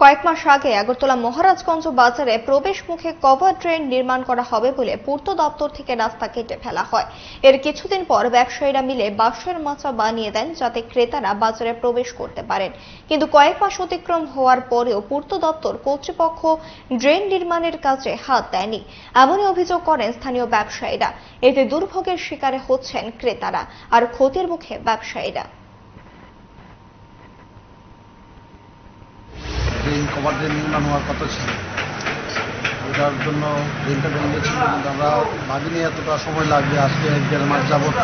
কয়েক মাস আগে আগরতলা মহারাজগঞ্জ বাজারে প্রবেশ মুখে কভার ড্রেন নির্মাণ করা হবে বলে পূর্ত দপ্তর থেকে রাস্তা কেটে ফেলা হয়। এর কিছুদিন পর ব্যবসায়ীরা মিলে বাঁশের মাচা বানিয়ে দেন যাতে ক্রেতারা বাজারে প্রবেশ করতে পারেন। কিন্তু কয়েক মাস অতিক্রম হওয়ার পরেও পূর্ত দপ্তর কর্তৃপক্ষ ড্রেন নির্মাণের কাজে হাত দেয়নি, এমনই অভিযোগ করেন স্থানীয় ব্যবসায়ীরা। এতে দুর্ভোগের শিকার হচ্ছেন ক্রেতারা আর ক্ষতির মুখে ব্যবসায়ীরা। কভার ড্রেন নির্মাণ হওয়ার কথা ছিল, ওটার জন্য ড্রেনটা বেরিয়েছিল, কিন্তু আমরা ভাবিনি এতটা সময় লাগবে। আজকে 1-1.5 মাস যাবৎ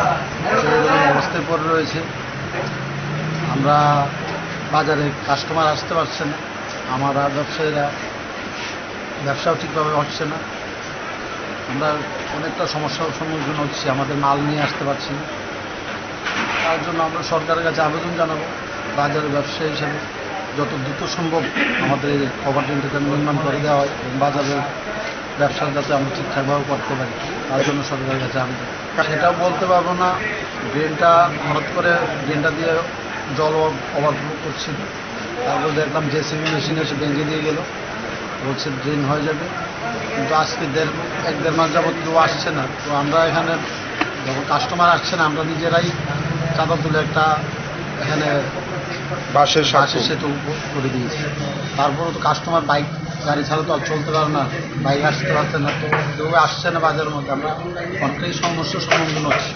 সেরকম অবস্থায় পড়ে রয়েছে। আমরা বাজারে কাস্টমার আসতে পারছে না, আমরা ব্যবসায়ীরা ব্যবসাও ঠিকভাবে হচ্ছে না। আমরা অনেকটা সমস্যার সম্মুখীন হচ্ছি, আমাদের মাল নিয়ে আসতে পারছি না। তার জন্য আমরা সরকারের কাছে আবেদন জানাবো, বাজারের ব্যবসায়ী হিসেবে যত দ্রুত সম্ভব আমাদের এই কভার ড্রেনটা নির্মাণ করে দেওয়া হয় এবং বাজারের ব্যবসা যাতে আমরা ঠিকঠাকভাবে করতে পারি, তার জন্য সরকারের কাছে আবেদন। সেটাও বলতে পারবো না, ড্রেনটা হঠাৎ করে ড্রেনটা দিয়ে জল ওভারফ্লো করছিল, তারপর দেখলাম জেসিবি মেশিন এসে ভেঙে দিয়ে গেল, বলছে ড্রেন হয়ে যাবে। কিন্তু আজকে 1-1.5 মাস যাবৎ কেউ আসছে না। তো আমরা এখানে যখন কাস্টমার আসছে না, আমরা নিজেরাই চাঁদা তুলে একটা এখানে বাঁশের সেতু করে দিয়েছি। তারপরে তো কাস্টমার বাইক গাড়ি ছাড়া তো আর চলতে পারে না, বাইক আসতে পারছে না, তো কেউ আসছে না বাজারের মধ্যে। আমরা অনেকটাই সমস্যার সম্মুখীন হচ্ছি।